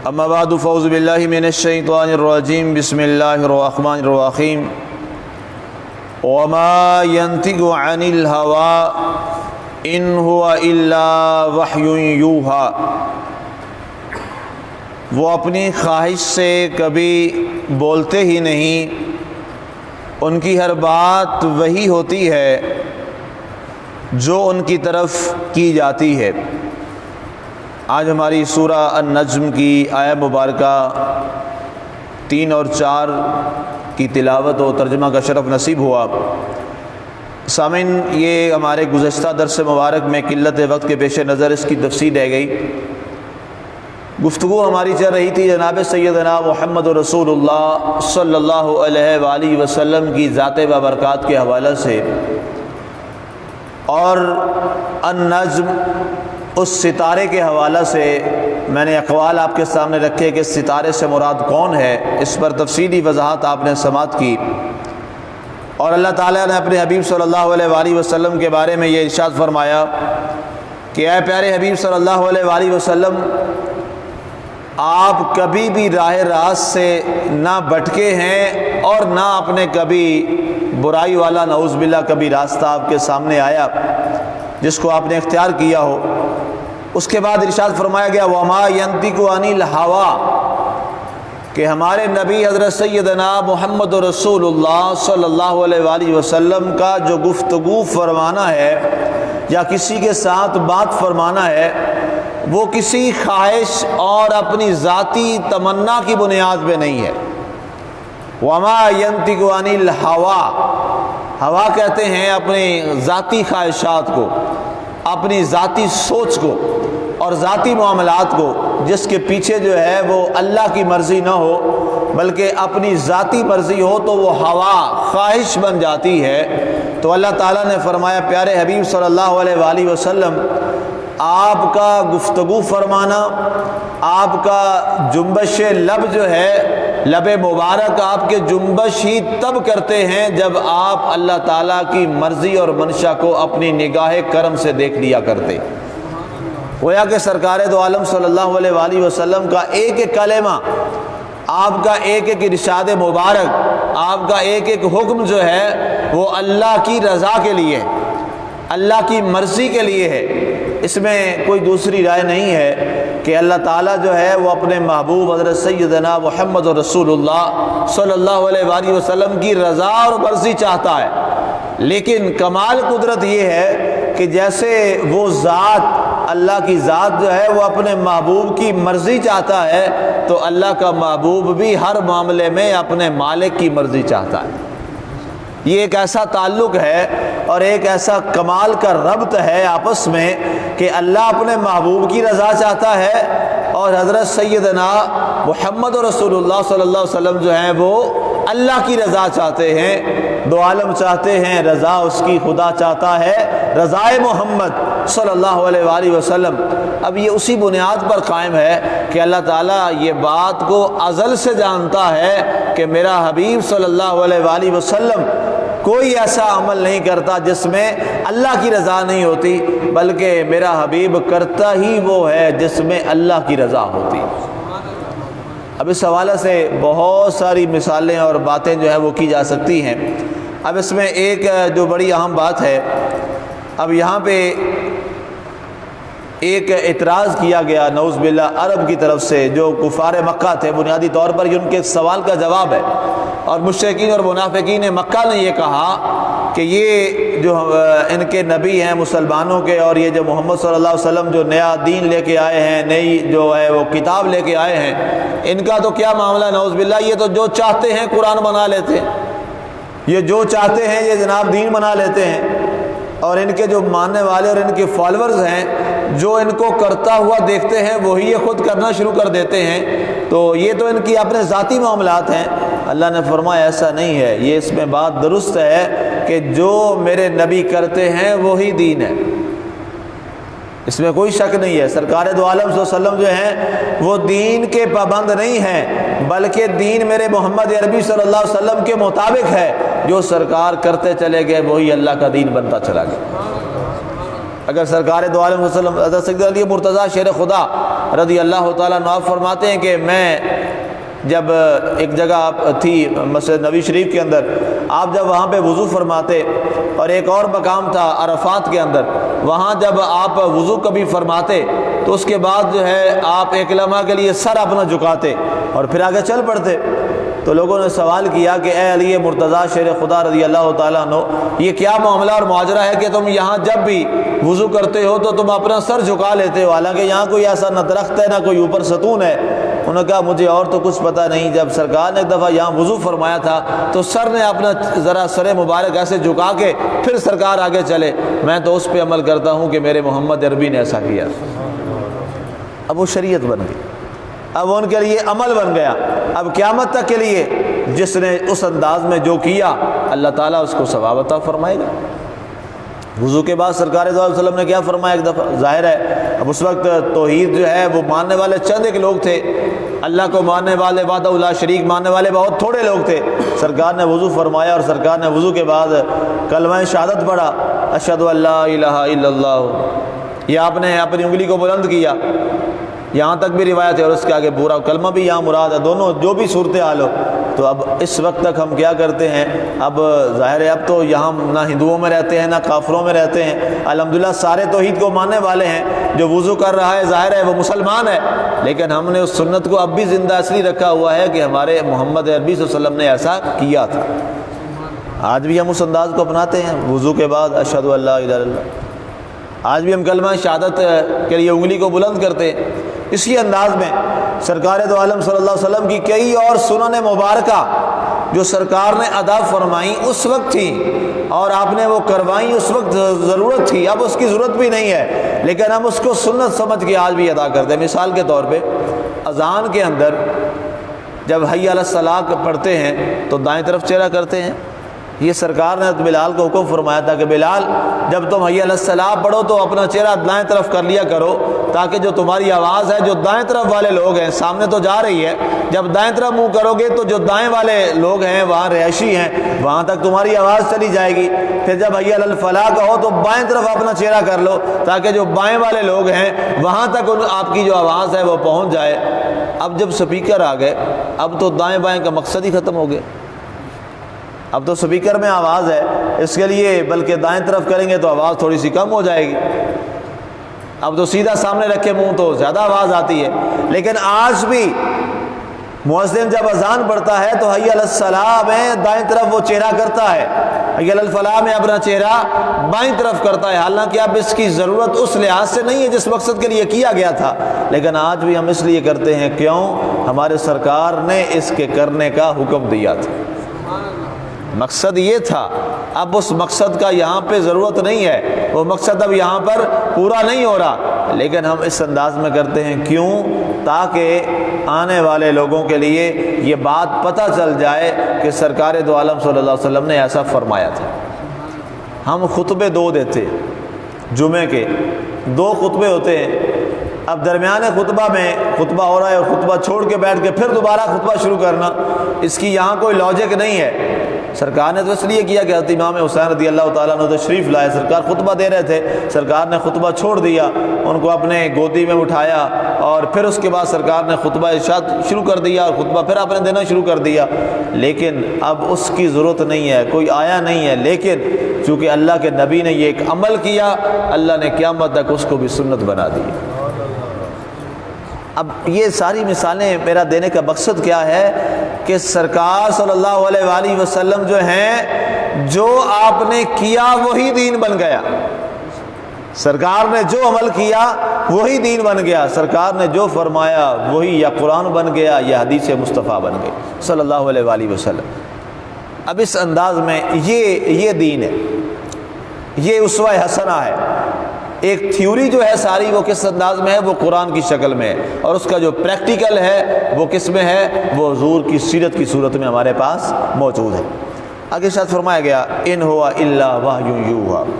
اما بعد فاعوذ باللہ من الشیطان الرجیم بسم اللہ الرحمن الرحیم وما ينطق عن الهوى ان هو الا وحی یوحی، وہ اپنی خواہش سے کبھی بولتے ہی نہیں، ان کی ہر بات وہی ہوتی ہے جو ان کی طرف کی جاتی ہے۔ آج ہماری سورہ النجم کی آیہ مبارکہ 3 اور 4 کی تلاوت و ترجمہ کا شرف نصیب ہوا۔ سامعین، یہ ہمارے گزشتہ درس مبارک میں قلت وقت کے پیش نظر اس کی تفصیل رہ گئی۔ گفتگو ہماری چل رہی تھی جناب سیدنا محمد رسول اللہ صلی اللہ علیہ وآلہ وسلم کی ذات و برکات کے حوالے سے، اور النجم اس ستارے کے حوالے سے میں نے اقوال آپ کے سامنے رکھے کہ ستارے سے مراد کون ہے، اس پر تفصیلی وضاحت آپ نے سماعت کی، اور اللہ تعالیٰ نے اپنے حبیب صلی اللہ علیہ وآلہ وسلم کے بارے میں یہ ارشاد فرمایا کہ اے پیارے حبیب صلی اللہ علیہ وآلہ وسلم، آپ کبھی بھی راہ راست سے نہ بھٹکے ہیں اور نہ اپنے کبھی برائی والا نعوذ باللہ کبھی راستہ آپ کے سامنے آیا جس کو آپ نے اختیار کیا ہو۔ اس کے بعد ارشاد فرمایا گیا وَمَا يَنطِقُ عَنِ الْهَوَىٰ، کہ ہمارے نبی حضرت سیدنا محمد رسول اللہ صلی اللہ علیہ وآلہ وسلم کا جو گفتگو فرمانا ہے یا کسی کے ساتھ بات فرمانا ہے، وہ کسی خواہش اور اپنی ذاتی تمنا کی بنیاد پہ نہیں ہے۔ وَمَا يَنطِقُ عَنِ الْهَوَىٰ، ہوا کہتے ہیں اپنی ذاتی خواہشات کو، اپنی ذاتی سوچ کو اور ذاتی معاملات کو، جس کے پیچھے جو ہے وہ اللہ کی مرضی نہ ہو بلکہ اپنی ذاتی مرضی ہو تو وہ ہوا خواہش بن جاتی ہے۔ تو اللہ تعالیٰ نے فرمایا پیارے حبیب صلی اللہ علیہ وآلہ وسلم، آپ کا گفتگو فرمانا، آپ کا جنبش لب جو ہے، لب مبارک آپ کے جنبش ہی تب کرتے ہیں جب آپ اللہ تعالیٰ کی مرضی اور منشا کو اپنی نگاہ کرم سے دیکھ لیا کرتے۔ گویا کہ سرکار دو عالم صلی اللہ علیہ وآلہ وسلم کا ایک ایک کلمہ، آپ کا ایک ایک ارشاد مبارک، آپ کا ایک ایک حکم جو ہے وہ اللہ کی رضا کے لیے، اللہ کی مرضی کے لیے ہے۔ اس میں کوئی دوسری رائے نہیں ہے کہ اللہ تعالیٰ جو ہے وہ اپنے محبوب حضرت سیدنا محمد رسول اللہ صلی اللہ علیہ وآلہ وسلم کی رضا اور مرضی چاہتا ہے، لیکن کمال قدرت یہ ہے کہ جیسے وہ ذات، اللہ کی ذات جو ہے وہ اپنے محبوب کی مرضی چاہتا ہے، تو اللہ کا محبوب بھی ہر معاملے میں اپنے مالک کی مرضی چاہتا ہے۔ یہ ایک ایسا تعلق ہے اور ایک ایسا کمال کا ربط ہے آپس میں کہ اللہ اپنے محبوب کی رضا چاہتا ہے اور حضرت سیدنا محمد رسول اللہ صلی اللہ علیہ وسلم جو ہیں وہ اللہ کی رضا چاہتے ہیں۔ دو عالم چاہتے ہیں رضا اس کی، خدا چاہتا ہے رضائے محمد صلی اللہ علیہ وآلہ وسلم۔ اب یہ اسی بنیاد پر قائم ہے کہ اللہ تعالیٰ یہ بات کو ازل سے جانتا ہے کہ میرا حبیب صلی اللہ علیہ وآلہ وسلم کوئی ایسا عمل نہیں کرتا جس میں اللہ کی رضا نہیں ہوتی، بلکہ میرا حبیب کرتا ہی وہ ہے جس میں اللہ کی رضا ہوتی۔ اب اس حوالے سے بہت ساری مثالیں اور باتیں جو ہے وہ کی جا سکتی ہیں۔ اب اس میں ایک جو بڑی اہم بات ہے، اب یہاں پہ ایک اعتراض کیا گیا نعوذ باللہ عرب کی طرف سے، جو کفار مکہ تھے، بنیادی طور پر یہ ان کے سوال کا جواب ہے، اور مشرکین اور منافقین مکہ نے یہ کہا کہ یہ جو ان کے نبی ہیں مسلمانوں کے، اور یہ جو محمد صلی اللہ علیہ وسلم جو نیا دین لے کے آئے ہیں، نئی جو ہے وہ کتاب لے کے آئے ہیں، ان کا تو کیا معاملہ نعوذ باللہ، یہ تو جو چاہتے ہیں قرآن بنا لیتے ہیں، یہ جو چاہتے ہیں یہ جناب دین بنا لیتے ہیں، اور ان کے جو ماننے والے اور ان کے فالورز ہیں جو ان کو کرتا ہوا دیکھتے ہیں وہی یہ خود کرنا شروع کر دیتے ہیں، تو یہ تو ان کی اپنے ذاتی معاملات ہیں۔ اللہ نے فرمایا ایسا نہیں ہے، یہ اس میں بات درست ہے کہ جو میرے نبی کرتے ہیں وہی دین ہے، اس میں کوئی شک نہیں ہے۔ سرکار دو عالم صلی اللہ علیہ وسلم جو ہیں وہ دین کے پابند نہیں ہیں، بلکہ دین میرے محمد عربی صلی اللہ علیہ وسلم کے مطابق ہے، جو سرکار کرتے چلے گئے وہی اللہ کا دین بنتا چلا گیا۔ اگر سرکار دو عالم صلی اللہ علیہ وسلم حضرت سید علی مرتضیٰ شیر خدا رضی اللہ تعالیٰ عنہ فرماتے ہیں کہ میں جب ایک جگہ تھی مسجد نبی شریف کے اندر، آپ جب وہاں پہ وضو فرماتے، اور ایک اور مقام تھا عرفات کے اندر، وہاں جب آپ وضو کبھی فرماتے تو اس کے بعد جو ہے آپ ایک لمحہ کے لیے سر اپنا جھکاتے اور پھر آگے چل پڑتے۔ تو لوگوں نے سوال کیا کہ اے علی مرتضیٰ شیر خدا رضی اللہ تعالیٰ عنہ، یہ کیا معاملہ اور ماجرا ہے کہ تم یہاں جب بھی وضو کرتے ہو تو تم اپنا سر جھکا لیتے ہو، حالانکہ یہاں کوئی ایسا نہ درخت ہے نہ کوئی اوپر ستون ہے؟ انہوں نے کہا مجھے اور تو کچھ پتہ نہیں، جب سرکار نے ایک دفعہ یہاں وضو فرمایا تھا تو سر نے اپنا ذرا سر مبارک ایسے جھکا کے پھر سرکار آگے چلے، میں تو اس پہ عمل کرتا ہوں کہ میرے محمد عربی نے ایسا کیا۔ اب وہ شریعت بن گئی، اب ان کے لیے عمل بن گیا۔ اب قیامت تک کے لیے جس نے اس انداز میں جو کیا اللہ تعالیٰ اس کو ثواب عطا فرمائے گا۔ وضو کے بعد سرکار صلی اللہ علیہ وسلم نے کیا فرمایا؟ ایک دفعہ ظاہر ہے اب اس وقت توحید جو ہے وہ ماننے والے چند ایک لوگ تھے، اللہ کو ماننے والے، وحدہ لا شریک ماننے والے بہت تھوڑے لوگ تھے۔ سرکار نے وضو فرمایا اور سرکار نے وضو کے بعد کلمہ شہادت پڑھا، اشہد ان لا الہ الا اللہ، یہ آپ نے اپنی انگلی کو بلند کیا، یہاں تک بھی روایت ہے، اور اس کے آگے پورا کلمہ بھی یہاں مراد ہے، دونوں جو بھی صورتحال ہو۔ تو اب اس وقت تک ہم کیا کرتے ہیں؟ اب ظاہر ہے اب تو یہاں نہ ہندوؤں میں رہتے ہیں نہ کافروں میں رہتے ہیں، الحمدللہ سارے توحید کو ماننے والے ہیں۔ جو وضو کر رہا ہے ظاہر ہے وہ مسلمان ہے، لیکن ہم نے اس سنت کو اب بھی زندہ اس لیے رکھا ہوا ہے کہ ہمارے محمد عربی صلی اللہ علیہ وسلم نے ایسا کیا تھا۔ آج بھی ہم اس انداز کو اپناتے ہیں، وضو کے بعد اشہد ان لا الہ الا اللہ، آج بھی ہم کلمہ شہادت کے لیے انگلی کو بلند کرتے ہیں۔ اسی انداز میں سرکار دو عالم صلی اللہ علیہ وسلم کی کئی اور سنن مبارکہ جو سرکار نے ادا فرمائیں اس وقت تھی، اور آپ نے وہ کروائیں اس وقت ضرورت تھی، اب اس کی ضرورت بھی نہیں ہے، لیکن ہم اس کو سنت سمجھ کے آج بھی ادا کرتے ہیں۔ مثال کے طور پہ اذان کے اندر جب حی علی الصلاۃ پڑھتے ہیں تو دائیں طرف چہرہ کرتے ہیں۔ یہ سرکار نے بلال کو حکم فرمایا تھا کہ بلال جب تم حی علی الصلاۃ پڑھو تو اپنا چہرہ دائیں طرف کر لیا کرو، تاکہ جو تمہاری آواز ہے جو دائیں طرف والے لوگ ہیں، سامنے تو جا رہی ہے، جب دائیں طرف منہ کرو گے تو جو دائیں والے لوگ ہیں وہاں رہائشی ہیں وہاں تک تمہاری آواز چلی جائے گی۔ پھر جب حی علی الفلاح کہو تو بائیں طرف اپنا چہرہ کر لو، تاکہ جو بائیں والے لوگ ہیں وہاں تک آپ کی جو آواز ہے وہ پہنچ جائے۔ اب جب سپیکر آ گئے اب تو دائیں بائیں کا مقصد ہی ختم ہو گیا، اب تو سپیکر میں آواز ہے، اس کے لیے بلکہ دائیں طرف کریں گے تو آواز تھوڑی سی کم ہو جائے گی، اب تو سیدھا سامنے رکھے منہ تو زیادہ آواز آتی ہے۔ لیکن آج بھی مؤذن جب اذان پڑھتا ہے تو حی علی الصلاۃ میں دائیں طرف وہ چہرہ کرتا ہے، حی علی الفلاح میں اپنا چہرہ بائیں طرف کرتا ہے، حالانکہ اب اس کی ضرورت اس لحاظ سے نہیں ہے جس مقصد کے لیے کیا گیا تھا، لیکن آج بھی ہم اس لیے کرتے ہیں کیوں؟ ہمارے سرکار نے اس کے کرنے کا حکم دیا تھا، مقصد یہ تھا۔ اب اس مقصد کا یہاں پہ ضرورت نہیں ہے، وہ مقصد اب یہاں پر پورا نہیں ہو رہا، لیکن ہم اس انداز میں کرتے ہیں کیوں؟ تاکہ آنے والے لوگوں کے لیے یہ بات پتہ چل جائے کہ سرکار دو عالم صلی اللہ علیہ وسلم نے ایسا فرمایا تھا۔ ہم خطبے دو دیتے، جمعے کے 2 خطبے ہوتے ہیں، اب درمیان خطبہ میں خطبہ ہو رہا ہے اور خطبہ چھوڑ کے بیٹھ کے پھر دوبارہ خطبہ شروع کرنا، اس کی یہاں کوئی لاجک نہیں ہے۔ سرکار نے تو اس لیے کیا کہ حضرت امام حسین رضی اللہ تعالیٰ عنہ تشریف لائے، سرکار خطبہ دے رہے تھے، سرکار نے خطبہ چھوڑ دیا، ان کو اپنے گودی میں اٹھایا اور پھر اس کے بعد سرکار نے خطبہ ارشاد شروع کر دیا اور خطبہ پھر آپ نے دینا شروع کر دیا۔ لیکن اب اس کی ضرورت نہیں ہے، کوئی آیا نہیں ہے، لیکن چونکہ اللہ کے نبی نے یہ ایک عمل کیا، اللہ نے قیامت تک اس کو بھی سنت بنا دی۔ اب یہ ساری مثالیں میرا دینے کا مقصد کیا ہے کہ سرکار صلی اللہ علیہ وآلہ وسلم جو ہیں، جو آپ نے کیا وہی دین بن گیا، سرکار نے جو عمل کیا وہی دین بن گیا، سرکار نے جو فرمایا وہی یا قرآن بن گیا یا حدیث مصطفیٰ بن گئی صلی اللہ علیہ وآلہ وسلم۔ اب اس انداز میں یہ دین ہے، یہ اسوہ حسنہ ہے۔ ایک تھیوری جو ہے ساری وہ کس انداز میں ہے؟ وہ قرآن کی شکل میں ہے، اور اس کا جو پریکٹیکل ہے وہ کس میں ہے؟ وہ حضور کی سیرت کی صورت میں ہمارے پاس موجود ہے۔ آگے ارشاد فرمایا گیا ان ہوا الا وحی یوحی،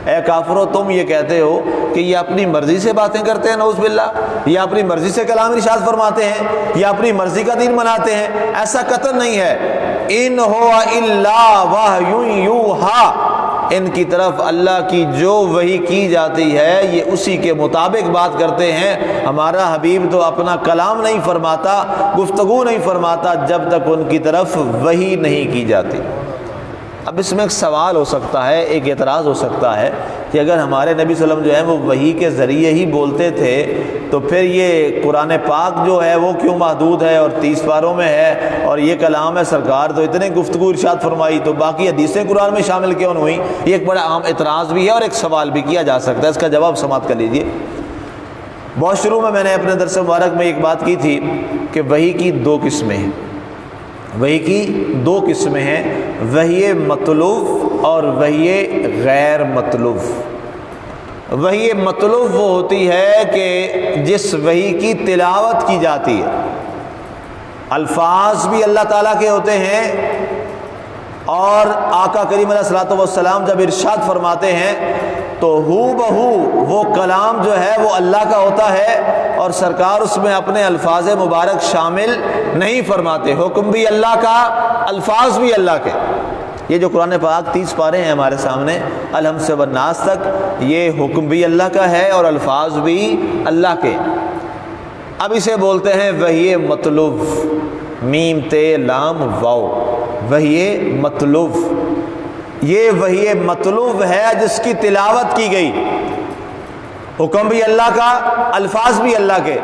اے کافرو تم یہ کہتے ہو کہ یہ اپنی مرضی سے باتیں کرتے ہیں، نعوذ باللہ، یہ اپنی مرضی سے کلام ارشاد فرماتے ہیں، یہ اپنی مرضی کا دین مناتے ہیں، ایسا قطعاً نہیں ہے۔ ان ہوا الا وحی یوحی، ان کی طرف اللہ کی جو وحی کی جاتی ہے یہ اسی کے مطابق بات کرتے ہیں۔ ہمارا حبیب تو اپنا کلام نہیں فرماتا، گفتگو نہیں فرماتا جب تک ان کی طرف وحی نہیں کی جاتی۔ اب اس میں ایک سوال ہو سکتا ہے، ایک اعتراض ہو سکتا ہے کہ اگر ہمارے نبی صلی اللہ علیہ وسلم جو ہے وہ وحی کے ذریعے ہی بولتے تھے تو پھر یہ قرآن پاک جو ہے وہ کیوں محدود ہے اور 30 پاروں میں ہے، اور یہ کلام ہے سرکار تو اتنے گفتگو ارشاد فرمائی تو باقی حدیثیں قرآن میں شامل کیوں ہوئیں؟ یہ ایک بڑا عام اعتراض بھی ہے اور ایک سوال بھی کیا جا سکتا ہے۔ اس کا جواب سماعت کر لیجئے۔ بہت شروع میں نے اپنے درس مبارک میں ایک بات کی تھی کہ وحی کی دو قسمیں ہیں، وحی کی دو قسمیں ہیں، وحی مطلوب اور وحی غیر مطلوب۔ وحی مطلوب وہ ہوتی ہے کہ جس وحی کی تلاوت کی جاتی ہے، الفاظ بھی اللہ تعالیٰ کے ہوتے ہیں، اور آقا کریم علیہ الصلوۃ والسلام جب ارشاد فرماتے ہیں تو ہو بہو وہ کلام جو ہے وہ اللہ کا ہوتا ہے، اور سرکار اس میں اپنے الفاظ مبارک شامل نہیں فرماتے۔ حکم بھی اللہ کا، الفاظ بھی اللہ کے۔ یہ جو قرآن پاک 30 پارے ہیں ہمارے سامنے الحمد سے والناس تک، یہ حکم بھی اللہ کا ہے اور الفاظ بھی اللہ کے۔ اب اسے بولتے ہیں وحی مطلوب، میم تے لام واو، وحی مطلوب۔ یہ وحی مطلوب ہے جس کی تلاوت کی گئی، حکم بھی اللہ کا، الفاظ بھی اللہ کے۔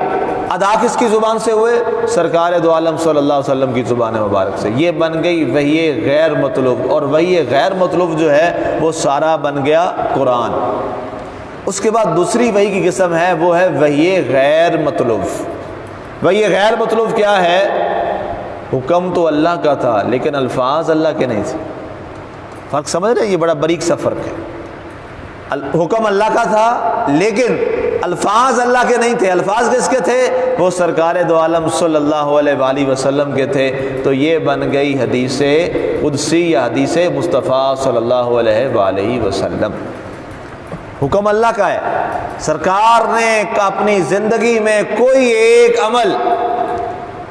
ادا کس کی زبان سے ہوئے؟ سرکار دو عالم صلی اللہ علیہ وسلم کی زبان مبارک سے۔ یہ بن گئی وحی غیر مطلوب، اور وحی غیر مطلوب جو ہے وہ سارا بن گیا قرآن۔ اس کے بعد دوسری وحی کی قسم ہے، وہ ہے وحی غیر مطلوب۔ وحی غیر مطلوب کیا ہے؟ حکم تو اللہ کا تھا لیکن الفاظ اللہ کے نہیں تھے۔ فرق سمجھ رہے ہیں؟ یہ بڑا باریک سا فرق ہے۔ حکم اللہ کا تھا لیکن الفاظ اللہ کے نہیں تھے۔ الفاظ کس کے تھے؟ وہ سرکار دو عالم صلی اللہ علیہ وآلہ وسلم کے تھے۔ تو یہ بن گئی حدیث قدسی یا حدیث مصطفیٰ صلی اللہ علیہ وآلہ وسلم۔ حکم اللہ کا ہے، سرکار نے اپنی زندگی میں کوئی ایک عمل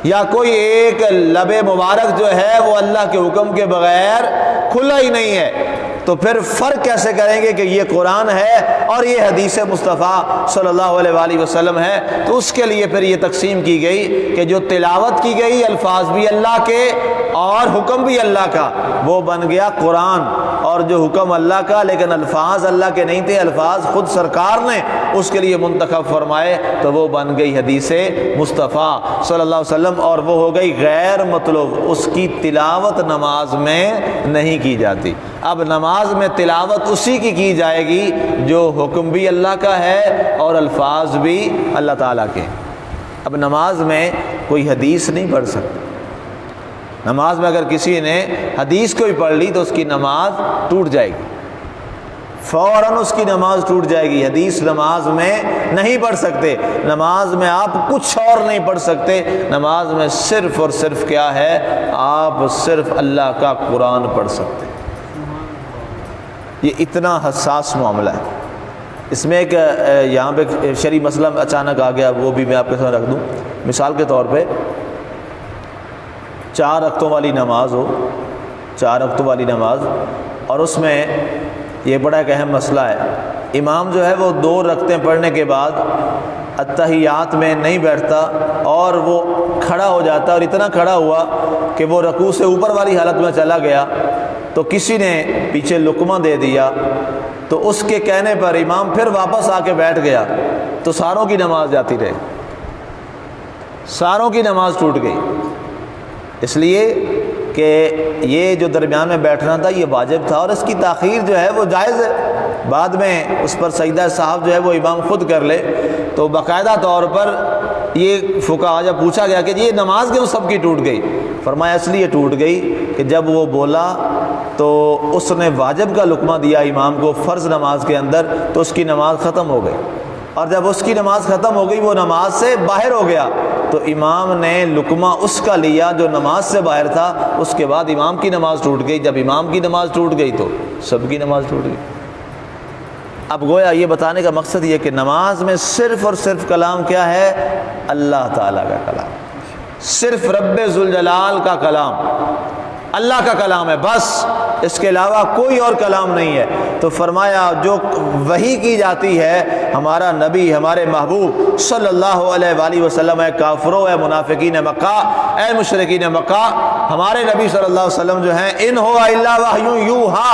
یا کوئی ایک لب مبارک جو ہے وہ اللہ کے حکم کے بغیر کھلا ہی نہیں ہے، تو پھر فرق کیسے کریں گے کہ یہ قرآن ہے اور یہ حدیث مصطفیٰ صلی اللہ علیہ وآلہ وسلم ہے؟ تو اس کے لیے پھر یہ تقسیم کی گئی کہ جو تلاوت کی گئی الفاظ بھی اللہ کے اور حکم بھی اللہ کا، وہ بن گیا قرآن۔ اور جو حکم اللہ کا لیکن الفاظ اللہ کے نہیں تھے، الفاظ خود سرکار نے اس کے لیے منتخب فرمائے، تو وہ بن گئی حدیث مصطفیٰ صلی اللہ علیہ وسلم، اور وہ ہو گئی غیر مطلوب۔ اس کی تلاوت نماز میں نہیں کی جاتی۔ اب نماز میں تلاوت اسی کی جائے گی جو حکم بھی اللہ کا ہے اور الفاظ بھی اللہ تعالیٰ کے۔ اب نماز میں کوئی حدیث نہیں پڑھ سکتا۔ نماز میں اگر کسی نے حدیث کو بھی پڑھ لی تو اس کی نماز ٹوٹ جائے گی، فوراً اس کی نماز ٹوٹ جائے گی۔ حدیث نماز میں نہیں پڑھ سکتے۔ نماز میں آپ کچھ اور نہیں پڑھ سکتے۔ نماز میں صرف اور صرف کیا ہے؟ آپ صرف اللہ کا قرآن پڑھ سکتے۔ یہ اتنا حساس معاملہ ہے۔ اس میں ایک یہاں پہ شرعی مسئلہ اچانک آ گیا، وہ بھی میں آپ کے سامنے رکھ دوں۔ مثال کے طور پہ 4 رکعتوں والی نماز ہو، 4 رکعتوں والی نماز، اور اس میں یہ بڑا ایک اہم مسئلہ ہے، امام جو ہے وہ 2 رکعتیں پڑھنے کے بعد اتحیات میں نہیں بیٹھتا اور وہ کھڑا ہو جاتا، اور اتنا کھڑا ہوا کہ وہ رکوع سے اوپر والی حالت میں چلا گیا، تو کسی نے پیچھے لقمہ دے دیا، تو اس کے کہنے پر امام پھر واپس آ کے بیٹھ گیا، تو ساروں کی نماز جاتی رہے، ساروں کی نماز ٹوٹ گئی۔ اس لیے کہ یہ جو درمیان میں بیٹھنا تھا یہ واجب تھا، اور اس کی تاخیر جو ہے وہ جائز ہے، بعد میں اس پر سجدہ صاحب جو ہے وہ امام خود کر لے۔ تو باقاعدہ طور پر یہ فقہا جب پوچھا گیا کہ یہ نماز کیوں سب کی ٹوٹ گئی، فرمایا اس لیے ٹوٹ گئی کہ جب وہ بولا تو اس نے واجب کا لقمہ دیا امام کو فرض نماز کے اندر، تو اس کی نماز ختم ہو گئی، اور جب اس کی نماز ختم ہو گئی وہ نماز سے باہر ہو گیا، تو امام نے لقمہ اس کا لیا جو نماز سے باہر تھا۔ اس کے بعد امام کی نماز ٹوٹ گئی۔ جب امام کی نماز ٹوٹ گئی تو سب کی نماز ٹوٹ گئی۔ اب گویا یہ بتانے کا مقصد یہ کہ نماز میں صرف اور صرف کلام کیا ہے؟ اللہ تعالیٰ کا کلام، صرف رب ذوالجلال کا کلام۔ اللہ کا کلام ہے بس، اس کے علاوہ کوئی اور کلام نہیں ہے۔ تو فرمایا جو وحی کی جاتی ہے ہمارا نبی، ہمارے محبوب صلی اللہ علیہ وآلہ وسلم، اے کافروں، اے منافقین مکہ، اے مشرکین مکہ، ہمارے نبی صلی اللہ علیہ وسلم جو ہیں ان ہوا الا وحی یوحا،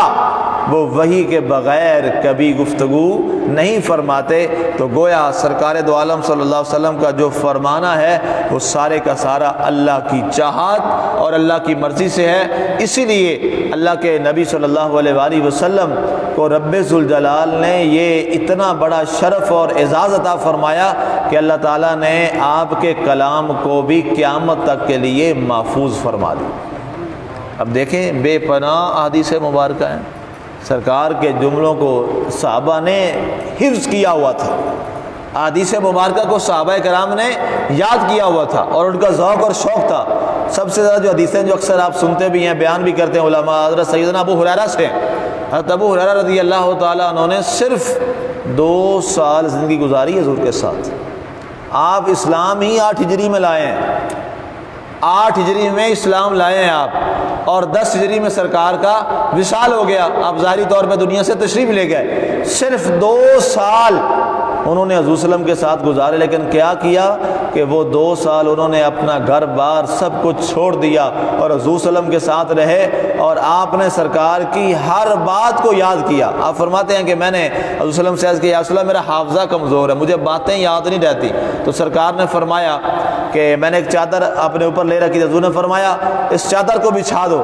وہ وحی کے بغیر کبھی گفتگو نہیں فرماتے۔ تو گویا سرکار دو عالم صلی اللہ علیہ وسلم کا جو فرمانا ہے وہ سارے کا سارا اللہ کی چاہت اور اللہ کی مرضی سے ہے۔ اسی لیے اللہ کے نبی صلی اللہ علیہ وآلہ وسلم کو رب ذوالجلال نے یہ اتنا بڑا شرف اور اعزاز عطا فرمایا کہ اللہ تعالیٰ نے آپ کے کلام کو بھی قیامت تک کے لیے محفوظ فرما دی۔ اب دیکھیں بے پناہ احادیث مبارکہ ہیں، سرکار کے جملوں کو صحابہ نے حفظ کیا ہوا تھا، احادیث مبارکہ کو صحابہ کرام نے یاد کیا ہوا تھا اور ان کا ذوق اور شوق تھا۔ سب سے زیادہ جو حدیثیں جو اکثر آپ سنتے بھی ہیں، بیان بھی کرتے ہیں علماء، حضرت سیدنا ابو ہریرہ سے، حضرت ابو ہریرہ رضی اللہ تعالیٰ عنہ نے صرف 2 سال زندگی گزاری حضور کے ساتھ۔ آپ اسلام ہی 8 ہجری میں لائے ہیں، 8 ہجری میں اسلام لائے ہیں آپ، اور 10 ہجری میں سرکار کا وصال ہو گیا، آپ ظاہری طور پہ دنیا سے تشریف لے گئے۔ صرف 2 سال انہوں نے حضور صلی اللہ علیہ وسلم کے ساتھ گزارے، لیکن کیا کیا کہ وہ 2 سال انہوں نے اپنا گھر بار سب کچھ چھوڑ دیا اور حضور صلی اللہ علیہ وسلم کے ساتھ رہے، اور آپ نے سرکار کی ہر بات کو یاد کیا۔ آپ فرماتے ہیں کہ میں نے حضور صلی اللہ علیہ وسلم سے عرض کیا یا رسول اللہ میرا حافظہ کمزور ہے، مجھے باتیں یاد نہیں رہتی، تو سرکار نے فرمایا کہ میں نے ایک چادر اپنے اوپر لے رکھی تھی، حضور نے فرمایا اس چادر کو بچھا دو،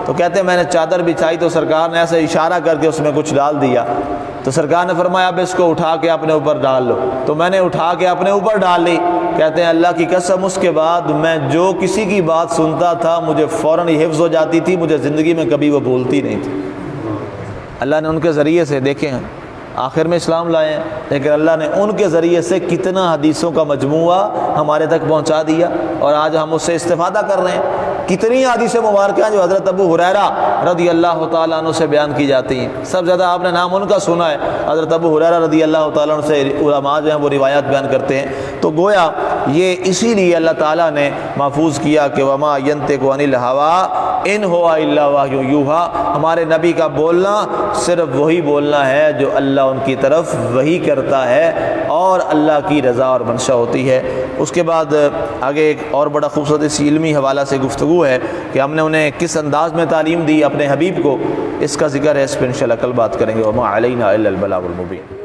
تو کہتے ہیں میں نے چادر بچھائی تو سرکار نے ایسے اشارہ کر کے اس میں کچھ ڈال دیا، تو سرکار نے فرمایا اب اس کو اٹھا کے اپنے اوپر ڈال لو، تو میں نے اٹھا کے اپنے اوپر ڈال لی۔ کہتے ہیں اللہ کی قسم اس کے بعد میں جو کسی کی بات سنتا تھا مجھے فوراً حفظ ہو جاتی تھی، مجھے زندگی میں کبھی وہ بھولتی نہیں تھی۔ اللہ نے ان کے ذریعے سے دیکھیں آخر میں اسلام لائے ہیں، لیکن اللہ نے ان کے ذریعے سے کتنا حدیثوں کا مجموعہ ہمارے تک پہنچا دیا، اور آج ہم اس سے استفادہ کر رہے ہیں۔ کتنی حدیث مبارکہ ہیں جو حضرت ابو ہریرہ رضی اللہ تعالیٰ عنہ سے بیان کی جاتی ہیں، سب زیادہ آپ نے نام ان کا سنا ہے، حضرت ابو ہریرہ رضی اللہ تعالیٰ عنہ سے علماء جو ہیں وہ روایات بیان کرتے ہیں۔ تو گویا یہ اسی لیے اللہ تعالیٰ نے محفوظ کیا کہ وما ینطق عن الہویٰ ان ہوا الا وحی یوحیٰ، ہمارے نبی کا بولنا صرف وہی بولنا ہے جو اللہ ان کی طرف وحی کرتا ہے اور اللہ کی رضا اور منشا ہوتی ہے۔ اس کے بعد آگے ایک اور بڑا خوبصورت اسی علمی حوالہ سے گفتگو ہے کہ ہم نے انہیں کس انداز میں تعلیم دی اپنے حبیب کو، اس کا ذکر ہے، اس پہ انشاءاللہ کل بات کریں گے۔ وما علینا الا البلاغ المبین۔